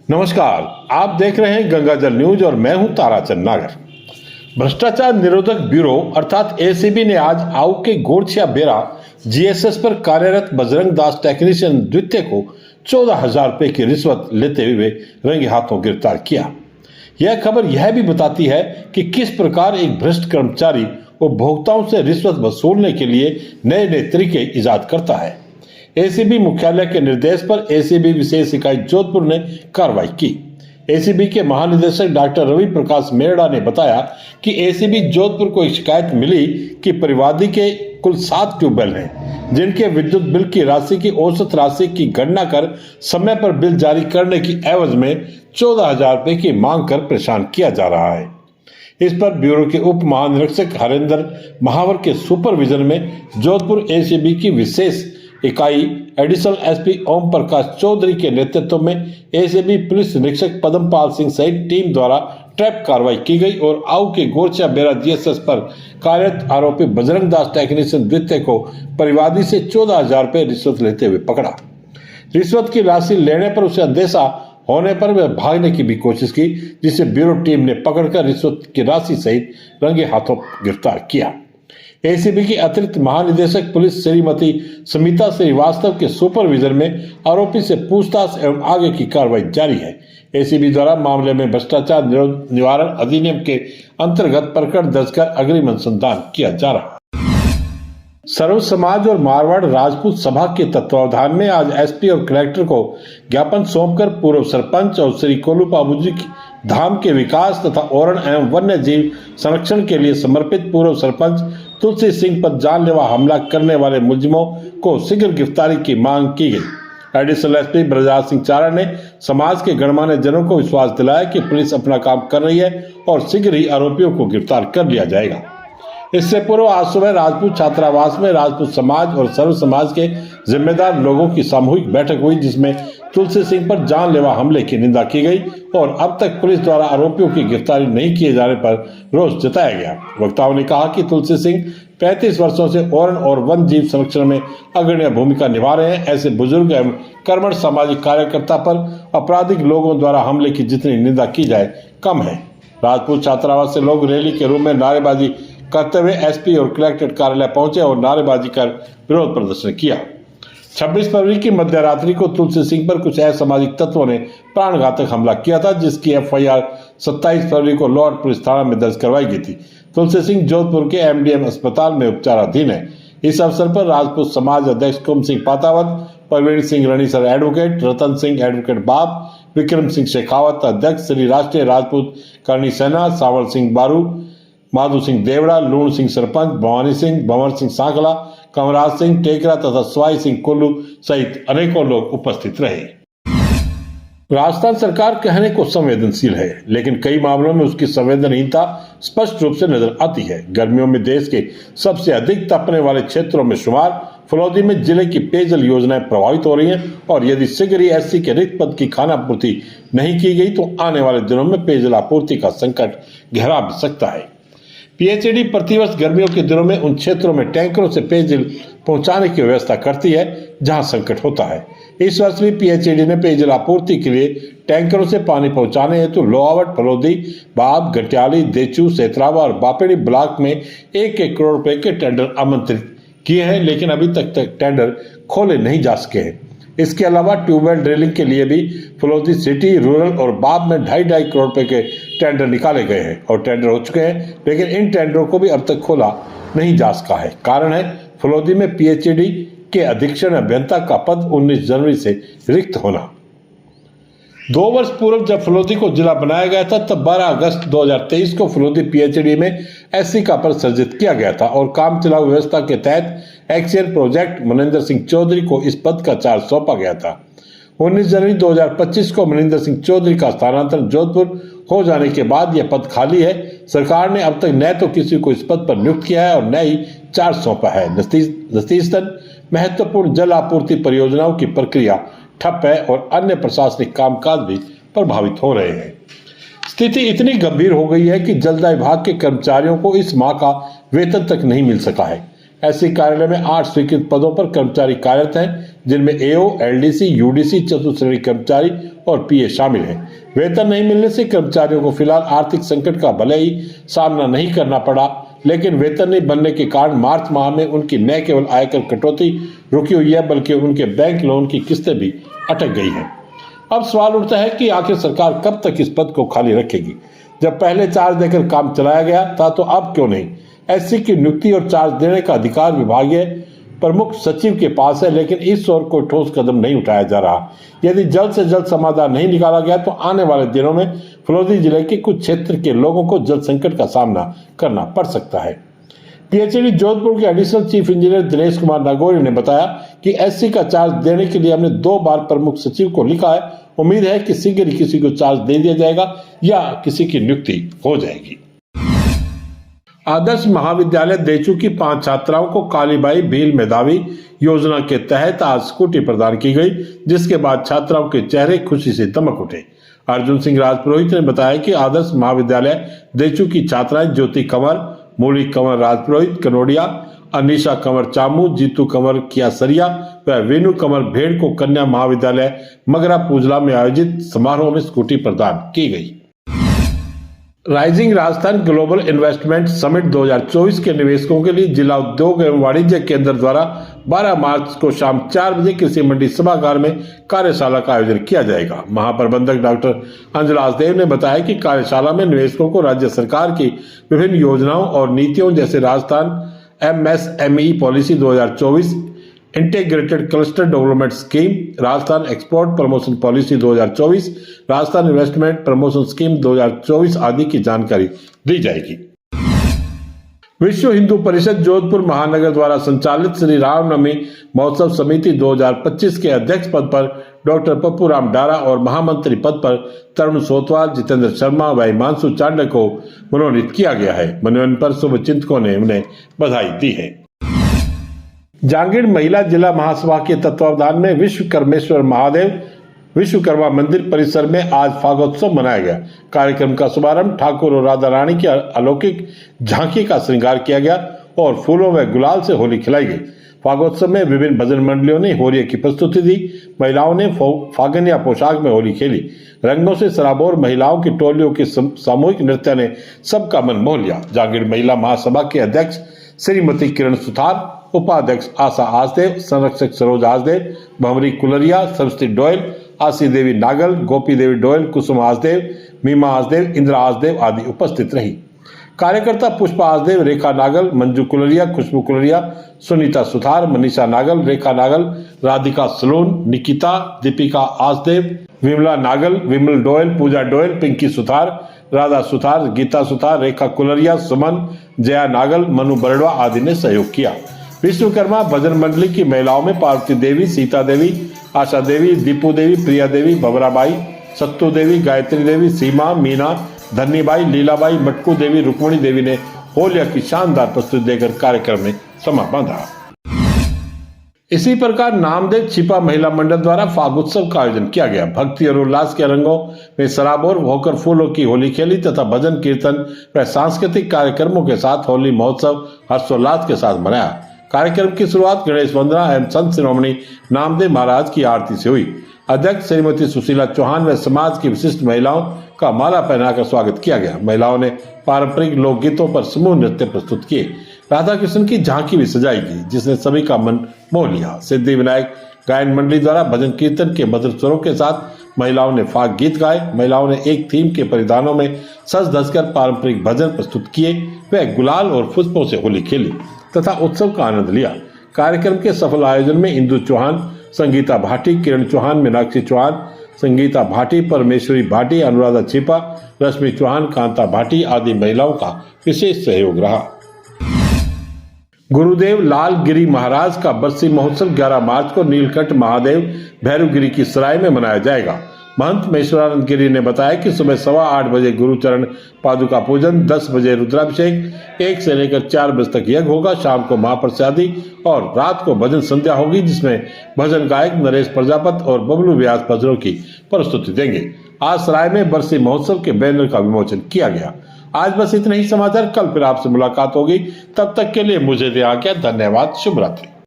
नमस्कार, आप देख रहे हैं गंगाजल न्यूज और मैं हूं ताराचंद नागर। भ्रष्टाचार निरोधक ब्यूरो अर्थात एसीबी ने आज आऊ के गोरछिया बेरा जीएसएस पर कार्यरत बजरंग दास टेक्नीशियन द्वितीय को 14,000 रुपए की रिश्वत लेते हुए रंगे हाथों गिरफ्तार किया। यह खबर यह भी बताती है कि किस प्रकार एक भ्रष्ट कर्मचारी उपभोक्ताओं से रिश्वत वसूलने के लिए नए नए तरीके इजाद करता है। एसीबी मुख्यालय के निर्देश पर एसीबी विशेष इकाई जोधपुर ने कार्रवाई की। एसीबी के महानिदेशक डॉक्टर रवि प्रकाश मेहड़ा ने बताया कि एसीबी जोधपुर को एक शिकायत मिली कि परिवादी के कुल 7 ट्यूबवेल हैं, जिनके विद्युत बिल की राशि की औसत राशि की गणना कर समय पर बिल जारी करने की एवज में 14,000 रुपए की मांग कर परेशान किया जा रहा है। इस पर ब्यूरो के उप महानिरीक्षक हरेंद्र महावर के सुपरविजन में जोधपुर एसीबी की विशेष इकाई एडिशनल एसपी ओम प्रकाश चौधरी के नेतृत्व में एसीबी पुलिस निरीक्षक पद्मपाल सिंह सहित टीम द्वारा ट्रैप कार्रवाई की गई और आऊ के गोरछिया बेरा जीएसएस पर कार्यरत आरोपी बजरंग दास टेक्नीशियन द्वितीय को परिवादी से 14,000 रुपए रिश्वत लेते हुए पकड़ा। रिश्वत की राशि लेने पर उसे अंदेशा होने पर वह भागने की भी कोशिश की, जिसे ब्यूरो टीम ने पकड़कर रिश्वत की राशि सहित रंगे हाथों गिरफ्तार किया। एसीबी की अतिरिक्त महानिदेशक पुलिस श्रीमती समिता श्रीवास्तव के सुपरविजन में आरोपी से पूछताछ एवं आगे की कार्रवाई जारी है। एसीबी द्वारा मामले में भ्रष्टाचार निवारण अधिनियम के अंतर्गत प्रकरण दर्ज कर अग्रिम अनुसंधान किया जा रहा है। सर्व समाज और मारवाड़ राजपूत सभा के तत्वावधान में आज एसपी और कलेक्टर को ज्ञापन सौंपकर पूर्व सरपंच और श्री कोलू बाबूजी धाम के विकास तथा ओरण एवं वन्य जीव संरक्षण के लिए समर्पित पूर्व सरपंच तुलसी सिंह पर जानलेवा हमला करने वाले मुलजिमों को शीघ्र गिरफ्तारी की मांग की गई। एडिशनल एसपी ब्रजराज सिंह चारा ने समाज के गणमान्य जनों को विश्वास दिलाया कि पुलिस अपना काम कर रही है और शीघ्र ही आरोपियों को गिरफ्तार कर लिया जाएगा। इससे पूर्व आज सुबह राजपूत छात्रावास में राजपूत समाज और सर्व समाज के जिम्मेदार लोगों की सामूहिक बैठक हुई, जिसमें तुलसी सिंह पर जानलेवा हमले की निंदा की गई और अब तक पुलिस द्वारा आरोपियों की गिरफ्तारी नहीं किए जाने पर रोष जताया गया। वक्ताओं ने कहा कि तुलसी सिंह 35 वर्षों से ओरण और वन जीव संरक्षण में अग्रणी भूमिका निभा रहे हैं। ऐसे बुजुर्ग एवं कर्मठ सामाजिक कार्यकर्ता पर आपराधिक लोगों द्वारा हमले की जितनी निंदा की जाए कम है। राजपूत छात्रावास से लोग रैली के रूप में नारेबाजी करते हुए एसपी और कलेक्ट्रेट कार्यालय पहुंचे और नारेबाजी कर विरोध प्रदर्शन किया। 26 फरवरी की मध्यरात्रि को तुलसी सिंह पर कुछ असामाजिक तत्वों ने प्राणघातक हमला किया था, जिसकी एफआईआर 27 फरवरी को लॉर्ड पुलिस थाना में दर्ज करवाई गई थी। तुलसी सिंह जोधपुर के एमडीएम अस्पताल में उपचाराधीन है। इस अवसर पर राजपूत समाज अध्यक्ष कुम सिंह पातावत, प्रवीण सिंह रणीसर एडवोकेट, रतन सिंह एडवोकेट बाप, विक्रम सिंह शेखावत अध्यक्ष, श्री राष्ट्रीय राजपूत करणी सेना, सावल सिंह बारू, माधु सिंह देवड़ा, लूण सिंह सरपंच, भवानी सिंह, भंवर सिंह सांकला, कमराज सिंह टेकरा तथा स्वाई सिंह कुल्लू सहित अनेकों लोग उपस्थित रहे। राजस्थान सरकार कहने को संवेदनशील है, लेकिन कई मामलों में उसकी संवेदनहीनता स्पष्ट रूप से नजर आती है। गर्मियों में देश के सबसे अधिक तपने वाले क्षेत्रों में शुमार फलौदी में जिले की पेयजल योजनाएं प्रभावित हो रही हैं और यदि शीघ्र ही एससी के रिक्त पद की खानापूर्ति नहीं की गई तो आने वाले दिनों में पेयजल आपूर्ति का संकट गहरा भी सकता है। पीएचईडी प्रतिवर्ष गर्मियों के दिनों में उन क्षेत्रों में टैंकरों से पेयजल पहुंचाने की व्यवस्था करती है जहां संकट होता है। इस वर्ष भी पीएचईडी ने पेयजल आपूर्ति के लिए टैंकरों से पानी पहुंचाने हेतु लोहावट, फलौदी, बाब, गटियाली, देचू, सेतरावा और बापेड़ी ब्लॉक में 1-1 करोड़ रुपए के टेंडर आमंत्रित किए हैं, लेकिन अभी तक टेंडर खोले नहीं जा सके हैं। इसके अलावा ट्यूबवेल ड्रिलिंग के लिए भी फलौदी सिटी, रूरल और बाब में 2.5 करोड़ रुपए के टेंडर निकाले गए हैं और टेंडर हो चुके हैं, लेकिन इन टेंडरों को भी अब तक खोला नहीं जा सका है। कारण है फलौदी में पीएचईडी के अधीक्षण अभियंता का पद 19 जनवरी से रिक्त होना। 2 वर्ष पूर्व जब फलौदी को जिला बनाया गया था, तब 12 अगस्त 2023 को फलौदी पीएचईडी में एससी का पद सृजित किया गया था और काम चलाऊ व्यवस्था के तहत एक्सियन प्रोजेक्ट मनिंदर सिंह चौधरी को इस पद का चार्ज सौंपा गया था। 19 जनवरी 2025 को मनिंदर सिंह चौधरी का स्थानांतरण जोधपुर हो जाने के बाद यह पद खाली है। सरकार ने अब तक न तो किसी को इस पद पर नियुक्त किया है और न ही चार्ज सौंपा है। नतीजतन महत्वपूर्ण जल आपूर्ति परियोजनाओं की प्रक्रिया ठप है और अन्य प्रशासनिक कामकाज भी प्रभावित हो रहे हैं। स्थिति इतनी गंभीर हो गई है कि जलदाय विभाग के कर्मचारियों को इस माह का वेतन तक नहीं मिल सका है। एससी कार्यालय में 8 स्वीकृत पदों पर कर्मचारी कार्यरत हैं, जिनमें एओ, एलडीसी, यूडीसी, चतुर्थ श्रेणी कर्मचारी और पीए शामिल हैं। वेतन नहीं मिलने से कर्मचारियों को फिलहाल आर्थिक संकट का भले ही सामना नहीं करना पड़ा, लेकिन वेतन नहीं बनने के कारण मार्च माह में उनकी न केवल आयकर कटौती रुकी हुई है, बल्कि उनके बैंक लोन की किस्तें भी अटक गई हैं। अब सवाल उठता है कि आखिर सरकार कब तक इस पद को खाली रखेगी? जब पहले चार्ज देकर काम चलाया गया था तो अब क्यों नहीं? एससी की नियुक्ति और चार्ज देने का अधिकार विभागीय प्रमुख सचिव के पास है, लेकिन इस ओर कोई ठोस कदम नहीं उठाया जा रहा। यदि जल्द से जल्द समाधान नहीं निकाला गया तो आने वाले दिनों में फिरोजपुर जिले के कुछ क्षेत्र के लोगों को जल संकट का सामना करना पड़ सकता है। पीएचईडी जोधपुर के additional chief engineer Dinesh Kumar Nagauri ने बताया कि एससी का चार्ज देने के लिए हमने 2 बार प्रमुख सचिव को लिखा है। उम्मीद है कि शीघ्र ही किसी को चार्ज दे दिया जाएगा या किसी की नियुक्ति हो जाएगी। आदर्श महाविद्यालय देचू की 5 छात्राओं को कालीबाई भील मेधावी योजना के तहत आज स्कूटी प्रदान की गई, जिसके बाद छात्राओं के चेहरे खुशी से दमक उठे। अर्जुन सिंह राजपुरोहित ने बताया कि आदर्श महाविद्यालय देचू की छात्राएं ज्योति कंवर, मूली कंवर राजपुरोहित कनोडिया, अनिशा कंवर चामू, जीतू कंवर कियासरिया व वेनु कंवर भेड़ को कन्या महाविद्यालय मगरा पूजला में आयोजित समारोह में स्कूटी प्रदान की गई। Rising Rajasthan global investment summit 2024 के निवेशकों के लिए जिला उद्योग एवं वाणिज्य केंद्र द्वारा 12 मार्च को शाम 4 बजे कृषि मंडी सभागार में कार्यशाला का आयोजन किया जाएगा। महाप्रबंधक डॉक्टर अंजलास देव ने बताया कि कार्यशाला में निवेशकों को राज्य सरकार की विभिन्न योजनाओं और नीतियों जैसे Rajasthan MSME policy 2024, integrated cluster development scheme, Rajasthan export promotion policy 2024, Rajasthan investment promotion scheme 2024 आदि की जानकारी दी जाएगी। विश्व हिंदू परिषद जोधपुर महानगर द्वारा संचालित श्री रामनवमी महोत्सव समिति 2025 के अध्यक्ष पद पर डॉक्टर पप्पू राम डारा और महामंत्री पद पर तरुण सोतवाल, जितेंद्र शर्मा व हिमांशु चांडक को मनोनीत किया गया है। मनोनयन पर शुभ चिंतकों ने उन्हें बधाई दी है। जांगीर महिला जिला महासभा के तत्वावधान में विश्वकर्मेश्वर महादेव विश्वकर्मा मंदिर परिसर में आज फागोत्सव मनाया गया। कार्यक्रम का शुभारंभ ठाकुर और राधा रानी की अलौकिक झांकी का श्रृंगार किया गया और फूलों व गुलाल से होली खिलाई गई। फागोत्सव में विभिन्न भजन मंडलियों ने होली की प्रस्तुति दी। महिलाओं ने फागनिया पोशाक में होली खेली। रंगों से सराबोर महिलाओं की टोलियों के सामूहिक नृत्य ने सबका मन मोह लिया। जांगीर महिला महासभा के अध्यक्ष श्रीमती किरण सुथार, उपाध्यक्ष आशा आसदेव, संरक्षक सरोज आसदेव, भंवरी कुलरिया, सरस्वती डोयल, आशी देवी नागल, गोपी देवी डोयल, कुसुम आसदेव, मीमा आसदेव, इंदिरा आसदेव आदि उपस्थित रही। कार्यकर्ता पुष्पा आसदेव, रेखा नागल, मंजू कुलरिया, खुशबू कुलरिया, सुनीता सुथार, मनीषा नागल, रेखा नागल, राधिका सलून, निकिता, दीपिका आसदेव, विमला नागल, विमल डोयल, पूजा डोयल, पिंकी सुथार, राधा सुथार, गीता सुथार, रेखा कुलरिया, सुमन, जया नागल, मनु बरड़वा आदि ने सहयोग किया। विश्वकर्मा भजन मंडली की महिलाओं में पार्वती देवी, सीता देवी, आशा देवी, दीपू देवी, प्रिया देवी, भवराबाई, सत्तू देवी, गायत्री देवी, सीमा, मीना, धन्नीबाई, लीलाबाई, मटकू देवी, रुक्मणी देवी ने होलिया की शानदार प्रस्तुति देकर कार्यक्रम में समा बांधा। इसी प्रकार नामदेव छिपा महिला मंडल द्वारा फागोत्सव का आयोजन किया गया। भक्ति और उल्लास के रंगों में सराबोर होकर फूलों की होली खेली तथा भजन कीर्तन व सांस्कृतिक कार्यक्रमों के साथ होली महोत्सव हर्षोल्लास के साथ मनाया। कार्यक्रम की शुरुआत गणेश वंदना एवं संत शिरोमणि नामदेव महाराज की आरती से हुई। अध्यक्ष श्रीमती सुशीला चौहान व समाज की विशिष्ट महिलाओं का माला पहनाकर स्वागत किया गया। महिलाओं ने पारंपरिक लोकगीतों पर समूह नृत्य प्रस्तुत किए। राधा कृष्ण की झांकी भी सजाई गई, जिसने सभी का मन मोह लिया। सिद्धि विनायक गायन मंडली द्वारा भजन कीर्तन के मधुर स्वरों के साथ महिलाओं ने फाग गीत गाए। महिलाओं ने एक थीम के परिधानों में सज धज कर पारंपरिक भजन प्रस्तुत किए व गुलाल और पुष्पों से होली खेली तथा उत्सव का आनंद लिया। कार्यक्रम के सफल आयोजन में इंदु चौहान, संगीता भाटी, किरण चौहान, मीनाक्षी चौहान, संगीता भाटी, परमेश्वरी भाटी, अनुराधा छिपा, रश्मि चौहान, कांता भाटी आदि महिलाओं का विशेष सहयोग रहा। गुरुदेव लाल गिरी महाराज का बरसी महोत्सव 11 मार्च को नीलकंठ महादेव भैरवगिरी की सराय में मनाया जाएगा। महंत महेश्वरानंद गिरी ने बताया कि सुबह 8:15 बजे गुरुचरण पादुका पूजन, 10 बजे रुद्राभिषेक, 1 से लेकर 4 बजे तक यज्ञ होगा। शाम को महाप्रसादी और रात को भजन संध्या होगी, जिसमें भजन गायक नरेश प्रजापत और बबलू व्यास भजनों की प्रस्तुति देंगे। आज सराय में बरसी महोत्सव के बैनर का विमोचन किया गया। आज बस इतने ही समाचार। कल फिर आपसे मुलाकात होगी। तब तक के लिए मुझे दे आज्ञा। धन्यवाद। शुभ रात्रि।